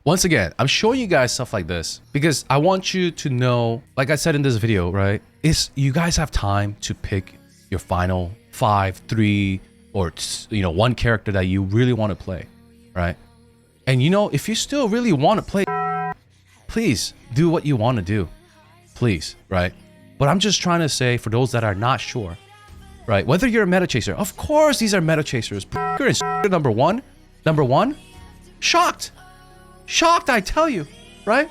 Once again, I'm showing you guys stuff like this because I want you to know, like I said in this video, right? Is you guys have time to pick your final 5, 3, or one character that you really want to play, right? And if you still really want to play, please do what you want to do, please, right? But I'm just trying to say for those that are not sure, right? Whether you're a meta chaser, of course these are meta chasers. Number one, shocked. Shocked, I tell you, right?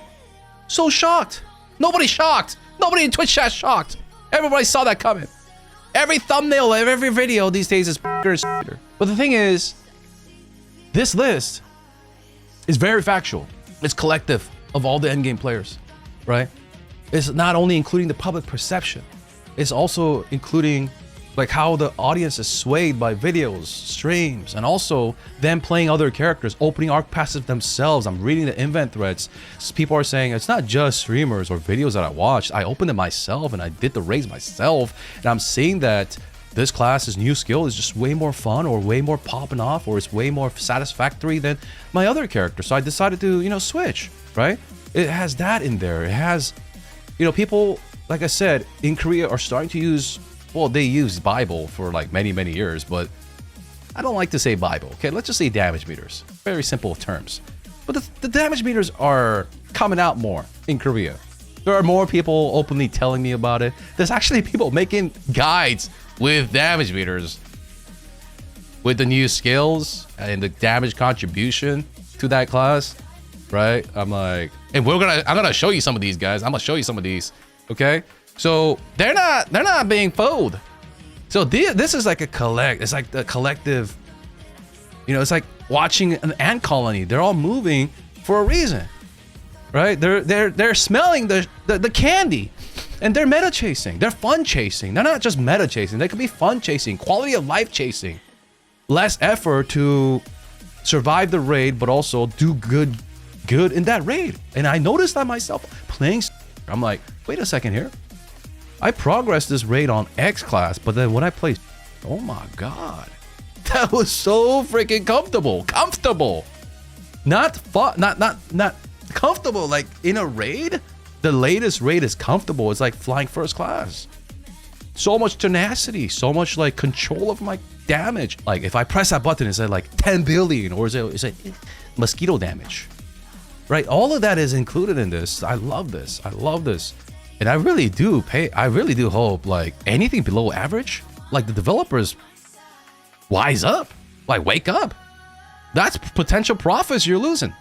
So shocked. Nobody's shocked. Nobody in Twitch chat shocked. Everybody saw that coming. Every thumbnail of every video these days is But the thing is, this list is very factual. It's collective of all the endgame players, right? It's not only including the public perception, it's also including like how the audience is swayed by videos, streams, and also them playing other characters, opening Ark Passive themselves. I'm reading the invent threads. People are saying it's not just streamers or videos that I watched. I opened it myself and I did the raids myself. And I'm seeing that this class's new skill is just way more fun or way more popping off or it's way more satisfactory than my other character. So I decided to, switch, right? It has that in there. It has, people, like I said, in Korea are starting to use, well, they use Bible for like many, many years, but I don't like to say Bible. Okay, let's just say damage meters. Very simple terms. But the damage meters are coming out more in Korea. There are more people openly telling me about it. There's actually people making guides with damage meters with the new skills and the damage contribution to that class, right? I'm like, and I'm gonna show you some of these guys. I'm gonna show you some of these, okay? So they're not being fooled. So this is like it's like the collective, it's like watching an ant colony. They're all moving for a reason, right? They're smelling the candy, and they're meta chasing. They're fun chasing. They're not just meta chasing. They could be fun chasing, quality of life chasing, less effort to survive the raid, but also do good in that raid. And I noticed that myself playing. I'm like, wait a second here. I progressed this raid on X class, but then when I played, oh my god, that was so freaking comfortable. Not fun, not comfortable. Like in a raid, the latest raid is comfortable. It's like flying first class. So much tenacity, so much like control of my damage. Like if I press that button, is it like 10 billion or is it mosquito damage? Right, all of that is included in this. I love this. And I really do hope like anything below average, like the developers wise up, like wake up. That's potential profits you're losing.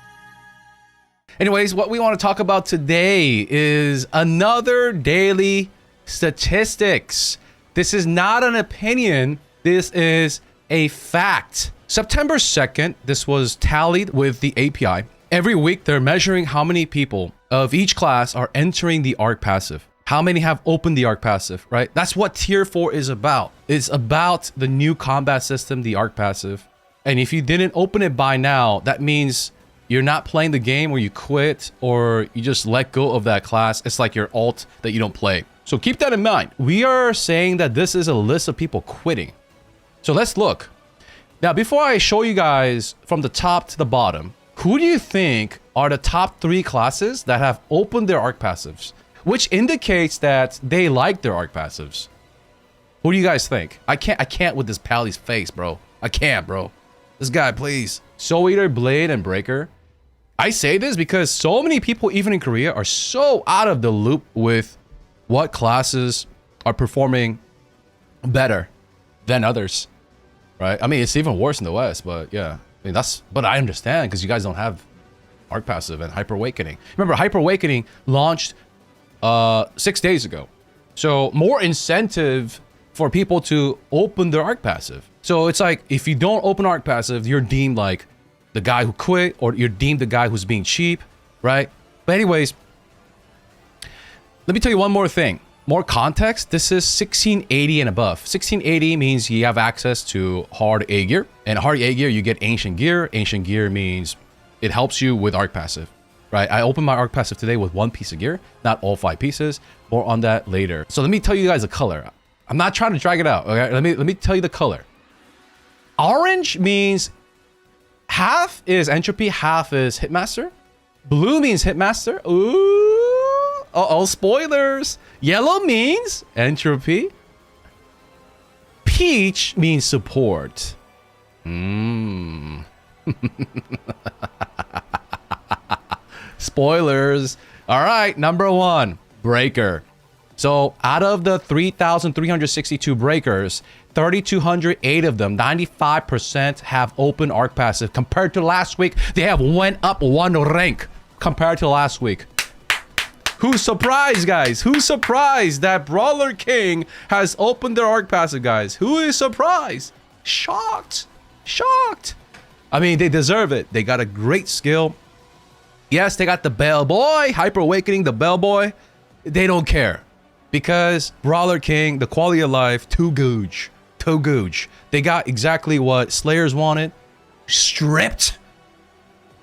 Anyways, what we want to talk about today is another daily statistics. This is not an opinion. This is a fact. September 2nd, this was tallied with the API. Every week, they're measuring how many people of each class are entering the Ark Passive. How many have opened the Ark Passive, right? That's what Tier 4 is about. It's about the new combat system, the Ark Passive. And if you didn't open it by now, that means you're not playing the game or you quit or you just let go of that class. It's like your alt that you don't play. So keep that in mind. We are saying that this is a list of people quitting. So let's look. Now, before I show you guys from the top to the bottom, who do you think are the top 3 classes that have opened their Ark Passives? Which indicates that they like their Ark Passives. Who do you guys think? I can't with this Pally's face, bro. I can't, bro. This guy, please. Soul Eater, Blade, and Breaker. I say this because so many people, even in Korea, are so out of the loop with what classes are performing better than others, right? I mean, it's even worse in the West, but yeah. I mean, but I understand because you guys don't have Ark Passive and Hyper Awakening. Remember, Hyper Awakening launched 6 days ago. So more incentive for people to open their Ark Passive. So it's like, if you don't open Ark Passive, you're deemed like the guy who quit or you're deemed the guy who's being cheap, right? But anyways, let me tell you one more thing. More context, this is 1680 and above. 1680 means you have access to hard A gear. And hard A gear, you get ancient gear. Ancient gear means it helps you with Ark Passive, right? I opened my Ark Passive today with 1 piece of gear, not all 5 pieces. More on that later. So let me tell you guys the color. I'm not trying to drag it out, okay? Let me tell you the color. Orange means half is Entropy, half is Hitmaster. Blue means Hitmaster. Ooh. Uh-oh, spoilers. Yellow means entropy. Peach means support. Spoilers. All right, number 1, breaker. So out of the 3,362 breakers, 3,208 of them, 95% have open Ark Passive. Compared to last week, they have went up 1 rank compared to last week. Who's surprised, guys? Who's surprised that Brawler King has opened their Ark Passive, guys? Who is surprised? Shocked. Shocked. I mean, they deserve it. They got a great skill. Yes, they got the Bellboy, Hyper Awakening, the Bellboy. They don't care. Because Brawler King, the quality of life, too gooch. Too gooch. They got exactly what Slayers wanted. Stripped.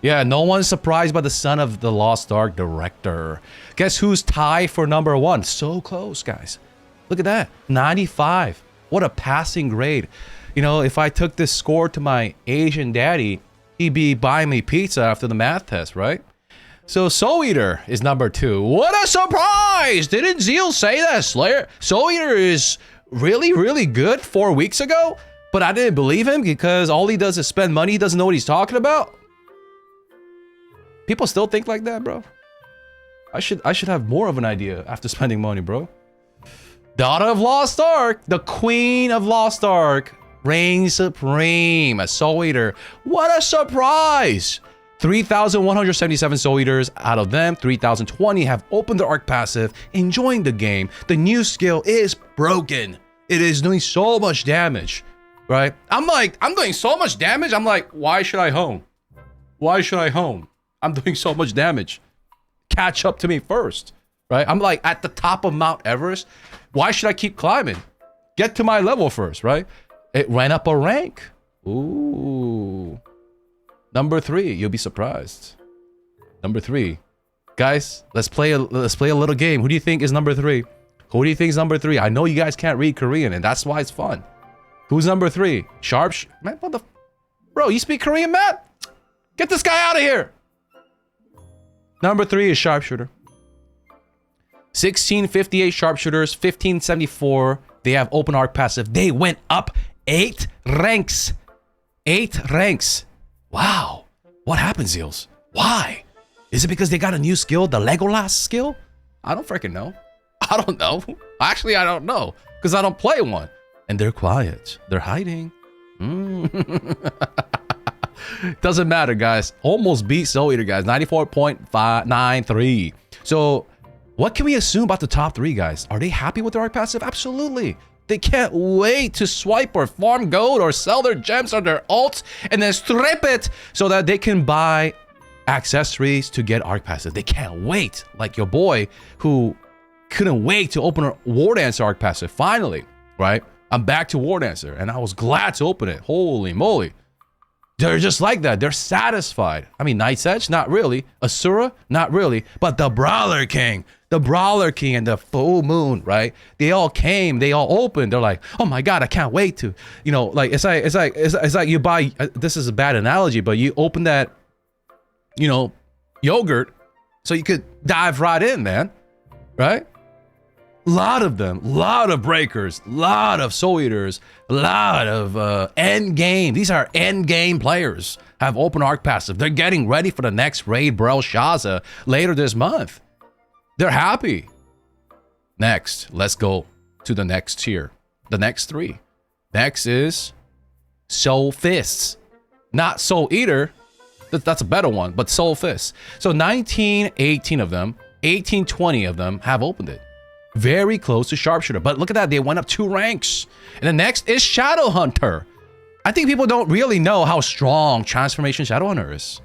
Yeah, no one's surprised by the son of the Lost Ark director. Guess who's tied for number 1? So close, guys. Look at that. 95. What a passing grade. You know, if I took this score to my Asian daddy, he'd be buying me pizza after the math test, right? So Soul Eater is number 2. What a surprise! Didn't Zeal say that Slayer? Soul Eater is really, really good 4 weeks ago, but I didn't believe him because all he does is spend money. He doesn't know what he's talking about. People still think like that, bro. I should have more of an idea after spending money, bro. Daughter of Lost Ark, the Queen of Lost Ark, reigns supreme. A Soul Eater. What a surprise! 3,177 Soul Eaters. Out of them, 3,020 have opened their Ark Passive, enjoying the game. The new skill is broken. It is doing so much damage, right? I'm doing so much damage. I'm like, why should I home? Why should I home? I'm doing so much damage. Catch up to me first, right? I'm like at the top of Mount Everest. Why should I keep climbing? Get to my level first, right? It ran up a rank. Ooh. Number 3, you'll be surprised. Number 3. Guys, let's play a little game. Who do you think is number 3? Who do you think is number 3? I know you guys can't read Korean, and that's why it's fun. Who's number 3? Man, what the... Bro, you speak Korean, Matt? Get this guy out of here. Number 3 is Sharpshooter. 1658 Sharpshooters, 1574. They have open Ark Passive. They went up 8 ranks. 8 ranks. Wow. What happened, Zeals? Why? Is it because they got a new skill, the Legolas skill? I don't freaking know. I don't know. Actually, I don't know. Because I don't play one. And they're quiet. They're hiding. Doesn't matter, guys. Almost beat Soul Eater, guys. 94.593. So, what can we assume about the top 3, guys? Are they happy with their Ark Passive? Absolutely. They can't wait to swipe or farm gold or sell their gems or their alts and then strip it so that they can buy accessories to get Ark Passive. They can't wait. Like your boy who couldn't wait to open a War Dancer Ark Passive. Finally, right? I'm back to War Dancer and I was glad to open it. Holy moly. They're just like that. They're satisfied. I mean, Night's Edge? Not really. Asura? Not really. But the Brawler King and the Full Moon, right? They all came. They all opened. They're like, oh my God, I can't wait to, you know, like it's like you buy. This is a bad analogy, but you open that, you know, yogurt, so you could dive right in, man, right? Lot of them, lot of breakers, lot of Soul Eaters, lot of end game. These are end game players. Have open Ark Passive. They're getting ready for the next raid, Shaza, later this month. They're happy. Next, let's go to the next tier. The next 3. Next is Soul Fists. Not Soul Eater. That's a better one, but Soul Fists. So 1918 of them, 1820 of them have opened it. Very close to Sharpshooter. But look at that. They went up 2 ranks. And the next is Shadowhunter. I think people don't really know how strong Transformation Shadowhunter is.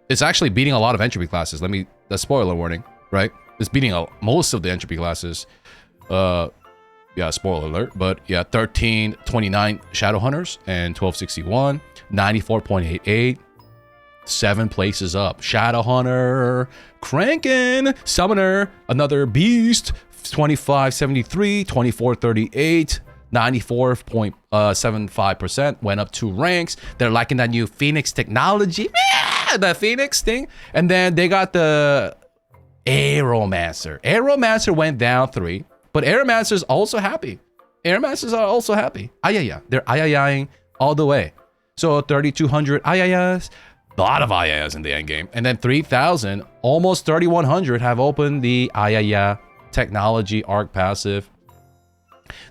It's actually beating a lot of entropy classes. The spoiler warning, right? It's beating most of the entropy classes. Yeah, spoiler alert. But yeah, 1329 Shadowhunters and 1261, 94.88. 7 places up. Shadowhunter, cranking. Summoner, another beast. 2573, 2438, 94.75%. Went up 2 ranks. They're liking that new Phoenix technology. the Phoenix thing. And then they got the Aeromancer. Aeromancer went down 3, but Aeromancer's also happy. Aeromancers are also happy. Ayaya. They're ayayaing all the way. So 3,200 ayayas. A lot of ayayas in the end game. And then 3,000, almost 3,100 have opened the ayaya technology Ark Passive.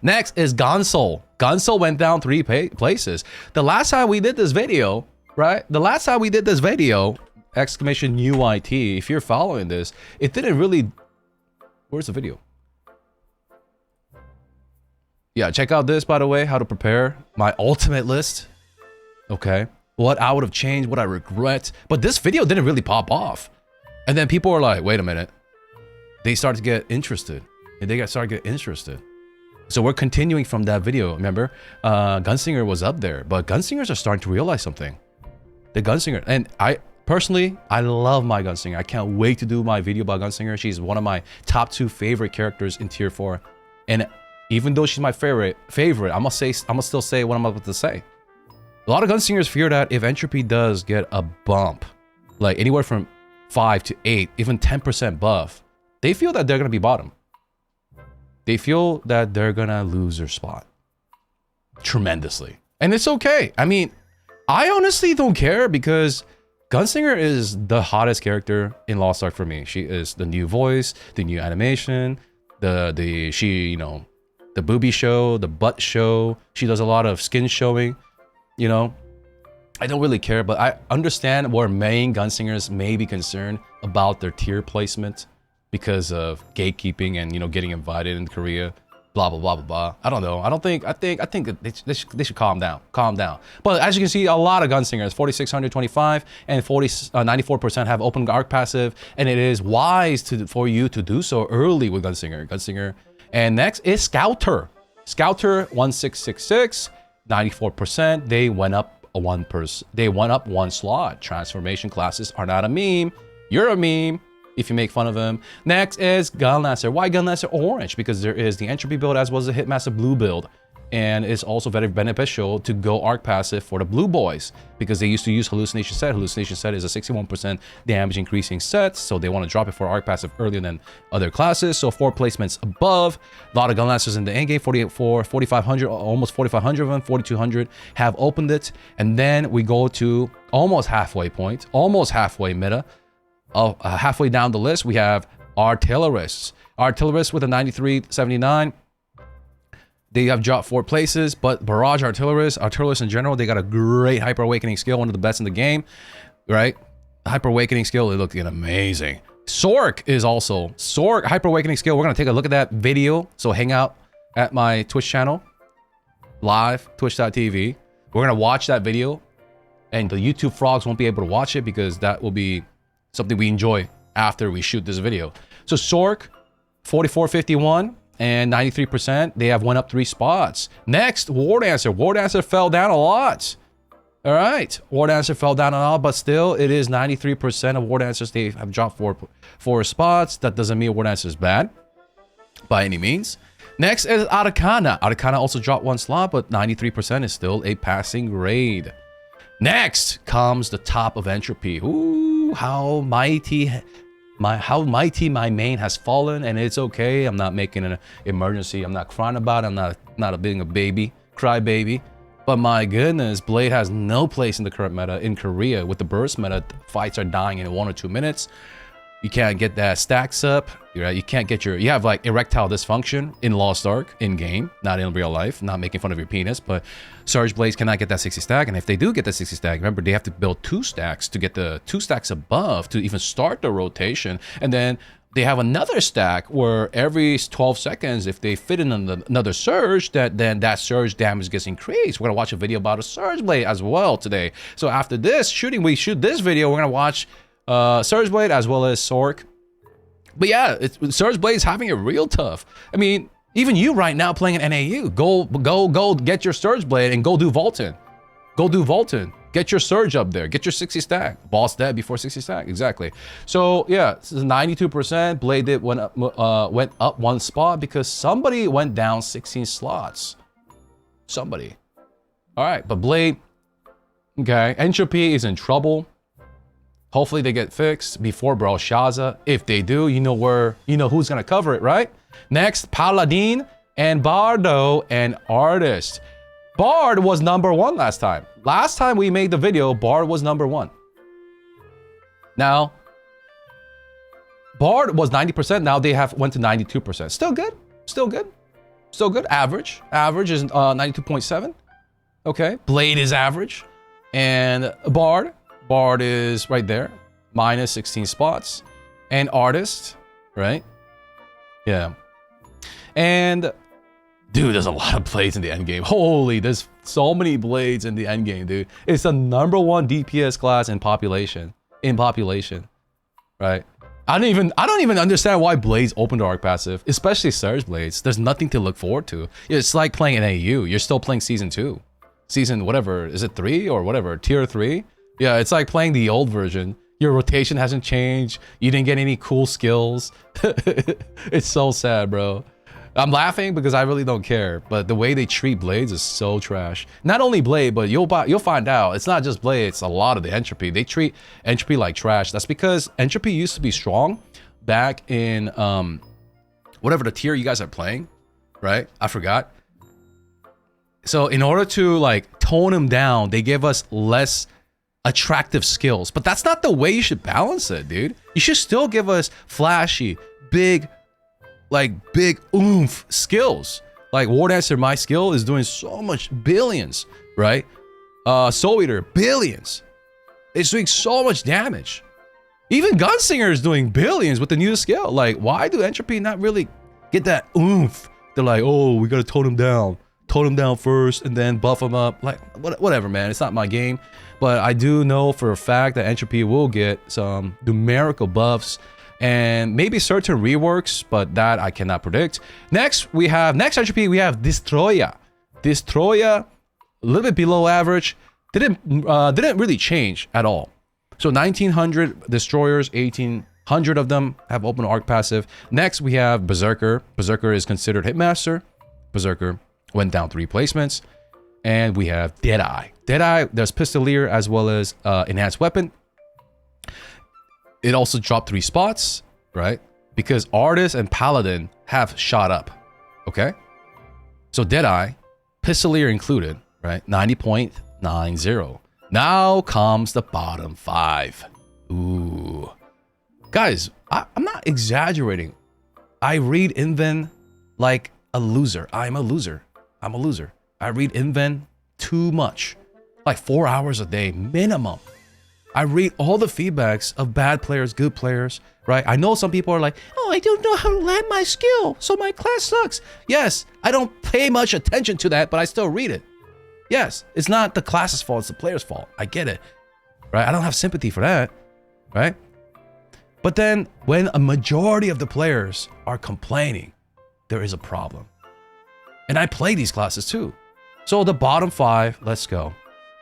Next is Gunsol. Gunsol went down 3 places. The last time we did this video, right? The last time we did this video, exclamation UIT, if you're following this, it didn't really... Where's the video? Yeah, check out this, by the way, how to prepare my ultimate list. Okay. What I would have changed, what I regret. But this video didn't really pop off. And then people were like, wait a minute. They started to get interested. Started to get interested. So we're continuing from that video, remember? Gunslinger was up there, but Gunslingers are starting to realize something. The Gunslinger, and I personally, I love my Gunslinger. I can't wait to do my video about Gunslinger. She's one of my top 2 favorite characters in tier 4. And even though she's my favorite, I'm gonna still say what I'm about to say. A lot of Gunslingers fear that if entropy does get a bump, like anywhere from 5 to 8, even 10% buff, they feel that they're gonna be bottom. They feel that they're gonna lose their spot tremendously. And it's okay. I mean, I honestly don't care because Gunslinger is the hottest character in Lost Ark for me. She is the new voice, the new animation, the booby show, the butt show. She does a lot of skin showing, you know. I don't really care, but I understand where main Gunslingers may be concerned about their tier placement because of gatekeeping and, you know, getting invited in Korea, blah, blah, blah, blah, blah. I don't know. I think they should calm down. Calm down. But as you can see, a lot of Gunslingers, 4,625 and 94% have open Ark Passive, and it is wise for you to do so early with Gunslinger. And next is Scouter. Scouter 1666, 94%. They went up one slot. Transformation classes are not a meme. You're a meme if you make fun of them. Next is Gunlancer. Why Gunlancer Orange? Because there is the Entropy build as well as the Hitmaster Blue build. And it's also very beneficial to go Ark Passive for the Blue Boys because they used to use Hallucination Set. Hallucination Set is a 61% damage increasing set, so they want to drop it for Ark Passive earlier than other classes. So 4 placements above. A lot of Gunlancers in the endgame, 4,500, almost 4,500 of them, 4,200 have opened it. And then we go to almost halfway point, almost halfway meta. Halfway down the list, we have Artillerists. Artillerists with a 9379. They have dropped 4 places, but Barrage Artillerists in general, they got a great Hyper Awakening skill, one of the best in the game, right? Hyper Awakening skill, they look amazing. Sork is also, Sork Hyper Awakening skill, we're gonna take a look at that video, so hang out at my Twitch channel, live, twitch.tv. We're gonna watch that video, and the YouTube frogs won't be able to watch it because that will be something we enjoy after we shoot this video. So Sork, 4451 and 93%. They have went up 3 spots. Next, War Dancer. War Dancer fell down a lot. All right, War Dancer fell down a lot, but still, it is 93% of War Dancers. They have dropped 4 spots. That doesn't mean War Dancer is bad by any means. Next is Arcana. Arcana also dropped 1 slot, but 93% is still a passing grade. Next comes the top of Entropy. Ooh, how mighty my main has fallen, and it's okay. I'm not making an emergency. I'm not crying about it. I'm not being a baby, cry baby. But my goodness, Blade has no place in the current meta in Korea. With the burst meta, fights are dying in 1 or 2 minutes. You can't get that stacks up. Right? You can't get you have like erectile dysfunction in Lost Ark in game, not in real life. Not making fun of your penis, but Surge Blades cannot get that 60 stack. And if they do get the 60 stack, remember they have to build 2 stacks to get the 2 stacks above to even start the rotation. And then they have another stack where every 12 seconds, if they fit in another surge, then that surge damage gets increased. We're gonna watch a video about a Surge Blade as well today. So after this we shoot this video, we're gonna watch Surge Blade as well as Sork. But yeah, Surge Blade is having it real tough. I mean, even you right now playing an NAU, go get your Surge Blade and go do Volton. Go do Volton. Get your Surge up there. Get your 60 stack. Boss dead before 60 stack. Exactly. So yeah, this is 92%. Blade went up 1 spot because somebody went down 16 slots. Somebody. All right, but Blade, okay. Entropy is in trouble. Hopefully they get fixed before Belshazzar. If they do, you know who's gonna cover it, right? Next, Paladin and Bardo and Artist. Bard was #1 last time. Last time we made the video, Bard was #1. Now, Bard was 90%. Now they went to 92%. Still good. Still good. Still good. Average. Average is 92.7. Okay. Blade is average. And Bard is right there. Minus 16 spots. And Artist, right? Yeah. And dude, there's a lot of blades in the end game. Holy, there's so many blades in the end game, dude. It's the #1 DPS class in population. Right? I don't even understand why blades open to Ark Passive, especially Surge blades. There's nothing to look forward to. It's like playing an AU. You're still playing season 2. Season whatever, is it 3 or whatever? Tier 3? Yeah, it's like playing the old version. Your rotation hasn't changed. You didn't get any cool skills. It's so sad, bro. I'm laughing because I really don't care, but the way they treat blades is so trash. Not only blade, but you'll find out it's not just blade, it's a lot of the entropy. They treat entropy like trash. That's because entropy used to be strong back in whatever the tier you guys are playing, right? I forgot. So in order to like tone them down, they give us less attractive skills, but that's not the way you should balance it, dude. You should still give us flashy, big oomph skills. Like War Dancer, my skill is doing so much billions, right? Soul Eater, billions. It's doing so much damage. Even Gunslinger is doing billions with the new skill. Like, why do Entropy not really get that oomph? They're like, oh, we gotta tone him down. Tone him down first and then buff him up. Like, whatever, man. It's not my game. But I do know for a fact that Entropy will get some numerical buffs and maybe certain reworks, but that I cannot predict. Next Entropy, we have Destroya. Destroya, a little bit below average. Didn't really change at all. So 1,900 destroyers, 1,800 of them have open Ark Passive. Next, we have Berserker. Berserker is considered Hitmaster. Berserker went down 3 placements. And we have Deadeye. Deadeye, there's Pistolier as well as Enhanced Weapon. It also dropped 3 spots, right? Because Artist and Paladin have shot up, okay? So Deadeye, Pistolier included, right? 90.90. Now comes the bottom 5. Ooh. Guys, I'm not exaggerating. I read Inven like a loser. I'm a loser. I'm a loser. I read Inven too much. Like 4 hours a day, minimum. I read all the feedbacks of bad players, good players, right? I know some people are like, oh, I don't know how to land my skill, so my class sucks. Yes, I don't pay much attention to that, but I still read it. Yes, it's not the class's fault, it's the player's fault. I get it, right? I don't have sympathy for that, right? But then when a majority of the players are complaining, there is a problem. And I play these classes too. So the bottom 5, let's go.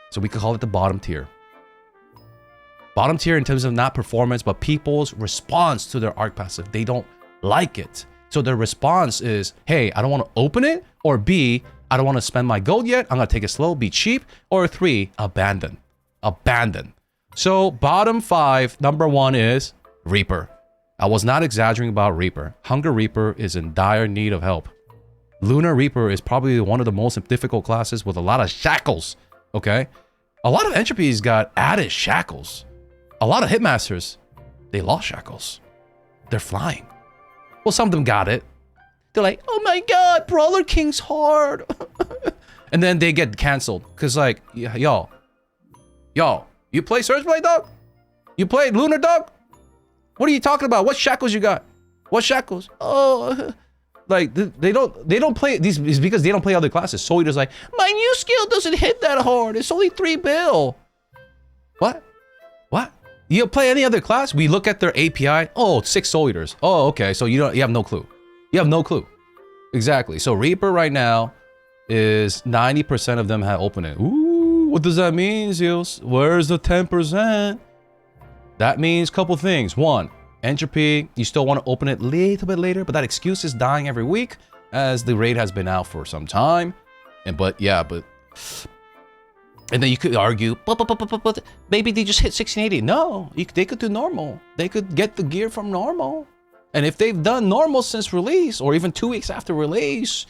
So we could call it the bottom tier. Bottom tier in terms of not performance, but people's response to their Ark Passive. They don't like it. So their response is, hey, I don't want to open it. Or B, I don't want to spend my gold yet. I'm going to take it slow, be cheap. Or 3, abandon. Abandon. So bottom 5, number 1 is Reaper. I was not exaggerating about Reaper. Hunger Reaper is in dire need of help. Lunar Reaper is probably one of the most difficult classes with a lot of shackles. Okay? A lot of entropies got added shackles. A lot of Hitmasters, they lost shackles. They're flying. Well, some of them got it. They're like, oh my god, Brawler King's hard. And then they get canceled. Because like, yo, you play Surgeblade, dog? You play Lunar, dog? What are you talking about? What shackles you got? What shackles? Oh, like they don't play these. It's because they don't play other classes. Soul Eater's like, my new skill doesn't hit that hard. It's only 3 bill. What? What? You play any other class? We look at their API. Oh, 6 Soul Eaters. Oh, okay. So you have no clue. You have no clue. Exactly. So Reaper right now is 90% of them have opened it. Ooh, what does that mean, Zeus? Where's the 10%? That means a couple things. 1, Entropy, you still want to open it a little bit later, but that excuse is dying every week as the raid has been out for some time. But And then you could argue, but maybe they just hit 1680. No, they could do normal. They could get the gear from normal. And if they've done normal since release, or even 2 weeks after release,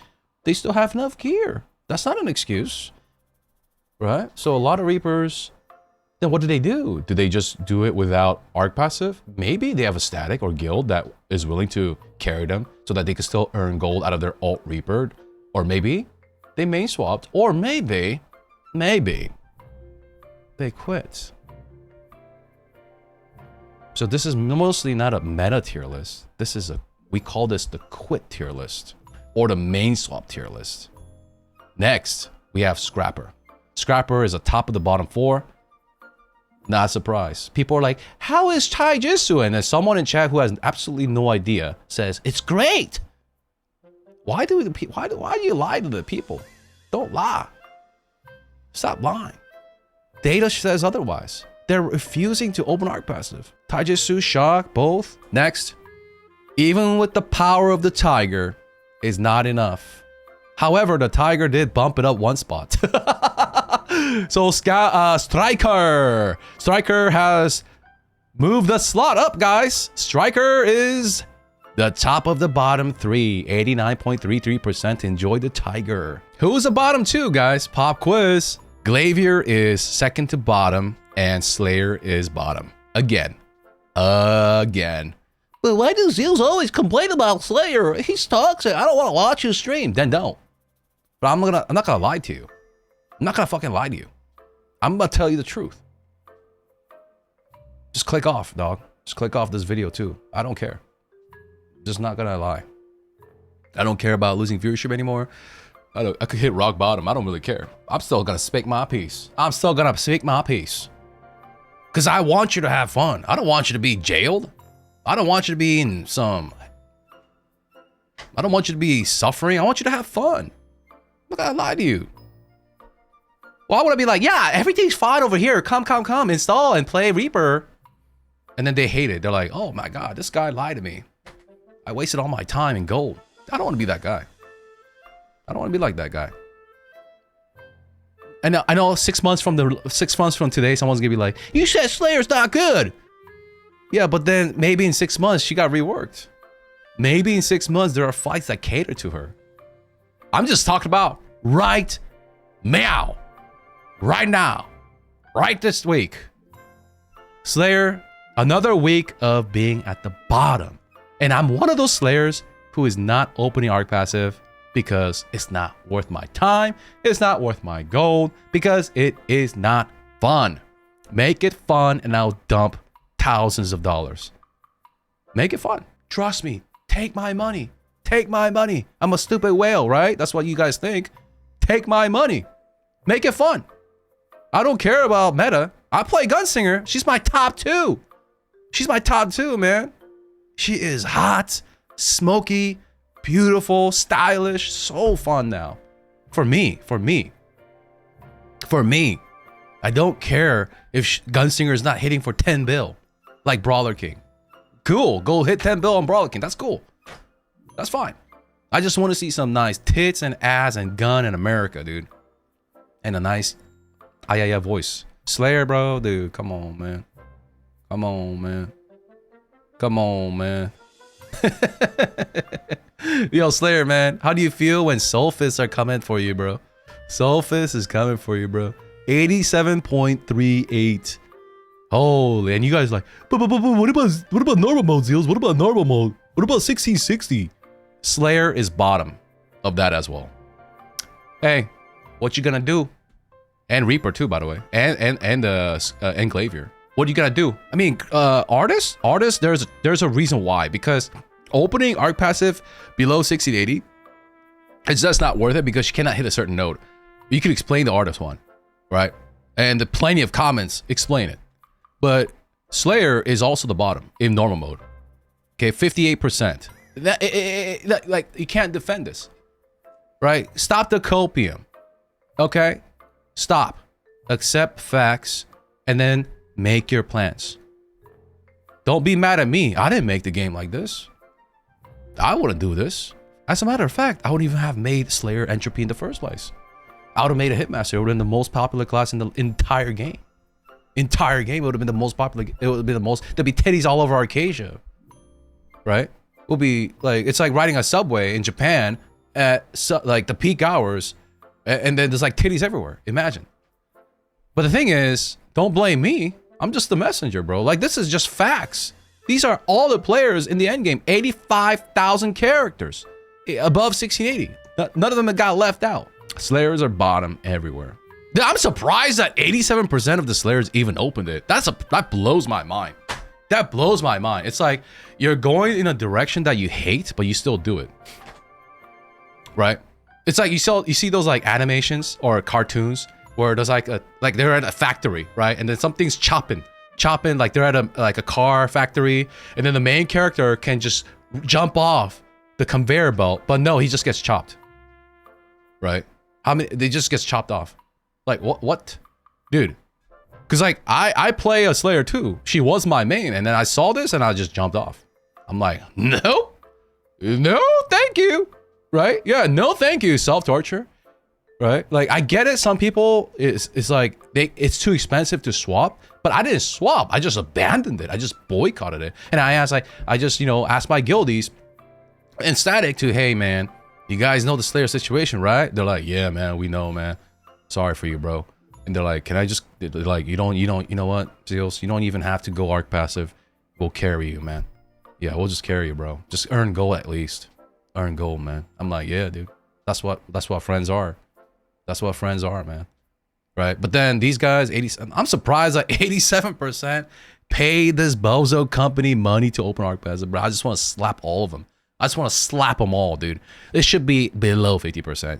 they still have enough gear. That's not an excuse, right? So a lot of Reapers, then what do? Do they just do it without Ark Passive? Maybe they have a static or guild that is willing to carry them so that they can still earn gold out of their alt Reaper. Or maybe they main swapped, or maybe they quit. So this is mostly not a meta tier list. This is we call this the quit tier list or the main swap tier list. Next, we have Scrapper. Scrapper is a top of the bottom 4. Not surprised. People are like, how is Taijutsu? And there's someone in chat who has absolutely no idea says, it's great. Why do you lie to the people? Don't lie. Stop lying. Data says otherwise. They're refusing to open Ark Passive. Taijutsu, Shock, both. Next, even with the power of the Tiger is not enough. However, the Tiger did bump it up 1 spot. So Striker has moved the slot up, guys. Striker is the top of the bottom 3, 89.33% enjoy the Tiger. Who's the bottom 2, guys? Pop quiz. Glavier is second to bottom, and Slayer is bottom. Again. But why do Zeals always complain about Slayer? He's toxic. I don't want to watch his stream. Then don't. But I'm not gonna lie to you. I'm not gonna fucking lie to you. I'm gonna tell you the truth. Just click off, dog. Just click off this video too. I don't care. Just not gonna lie. I don't care about losing viewership anymore. I could hit rock bottom. I don't really care. I'm still gonna speak my piece. Cause I want you to have fun. I don't want you to be jailed. I don't want you to be in some. I don't want you to be suffering. I want you to have fun. I'm not gonna lie to you. Why would I be like, yeah, everything's fine over here. Come, install and play Reaper. And then they hate it. They're like, oh my God, this guy lied to me. I wasted all my time and gold. I don't want to be that guy. I don't want to be like that guy. And I know 6 months from today, someone's gonna be like, you said Slayer's not good. Yeah, but then maybe in 6 months she got reworked. Maybe in 6 months there are fights that cater to her. I'm just talking about right now. Right now. Right this week. Slayer, another week of being at the bottom. And I'm one of those Slayers who is not opening Ark Passive because it's not worth my time. It's not worth my gold because it is not fun. Make it fun and I'll dump thousands of dollars. Make it fun. Trust me. Take my money. Take my money. I'm a stupid whale, right? That's what you guys think. Take my money. Make it fun. I don't care about meta. I play Gunslinger. She's my top 2. She's my top 2, man. She is hot, smoky, beautiful, stylish, so fun now. For me. I don't care if Gunslinger is not hitting for 10 bill, like Brawler King. Cool, go hit 10 bill on Brawler King. That's cool. That's fine. I just want to see some nice tits and ass and gun in America, dude. And a nice ayaya voice. Slayer, bro, dude, come on, man. Come on, man. Yo, Slayer, man, how do you feel when Soulfists are coming for you, bro? Soulfist is coming for you, bro. 87.38. Holy, and you guys like, but what about normal mode, Zeals? What about normal mode? What about 1660? Slayer is bottom of that as well. Hey, what you gonna do? And Reaper too, by the way, and Glavier. What are you gonna do? I mean, artists. There's a reason why, because opening Ark Passive below 1680, it's just not worth it because you cannot hit a certain node. You can explain the artist one, right? And the plenty of comments explain it. But Slayer is also the bottom in normal mode. Okay, 58%. Like you can't defend this, right? Stop the copium. Okay, stop. Accept facts, and then make your plans. Don't be mad at me. I didn't make the game like this. I wouldn't do this. As a matter of fact, I wouldn't even have made Slayer Entropy in the first place. I would have made a Hitmaster. It would have been the most popular class in the entire game. Entire game, it would have been the most popular. It would be the most. There'd be titties all over Arcadia, right? It would be like, it's like riding a subway in Japan at like the peak hours, and then there's like titties everywhere. Imagine. But the thing is, don't blame me. I'm just the messenger, bro. Like, this is just facts. These are all the players in the end game. 85,000 characters above 1680. None of them got left out. Slayers are bottom everywhere. I'm surprised that 87% of the Slayers even opened it. That blows my mind. That blows my mind. It's like you're going in a direction that you hate, but you still do it. Right? It's like you see those like animations or cartoons where there's like they're at a factory, right? And then something's chopping, like they're at a car factory, and then the main character can just jump off the conveyor belt, but no, he just gets chopped. Right? They just gets chopped off. Like, what? Dude. Because, like, I play a Slayer too. She was my main, and then I saw this, and I just jumped off. I'm like, no, thank you. Right? Yeah, no, thank you. Self-torture. Right? Like, I get it. Some people, it's like, it's too expensive to swap. But I didn't swap. I just abandoned it. I just boycotted it. And I just, asked my guildies in Static to, hey, man, you guys know the Slayer situation, right? They're like, yeah, man, we know, man. Sorry for you, bro. And they're like, can I just, like, you know what, Seals, you don't even have to go Ark Passive. We'll carry you, man. Yeah, we'll just carry you, bro. Just earn gold at least. Earn gold, man. I'm like, yeah, dude. That's what friends are. That's what friends are, man. Right? But then these guys, I'm surprised that 87% pay this bozo company money to open Ark Passive, bro. I just want to slap all of them. I just want to slap them all, dude. It should be below 50%.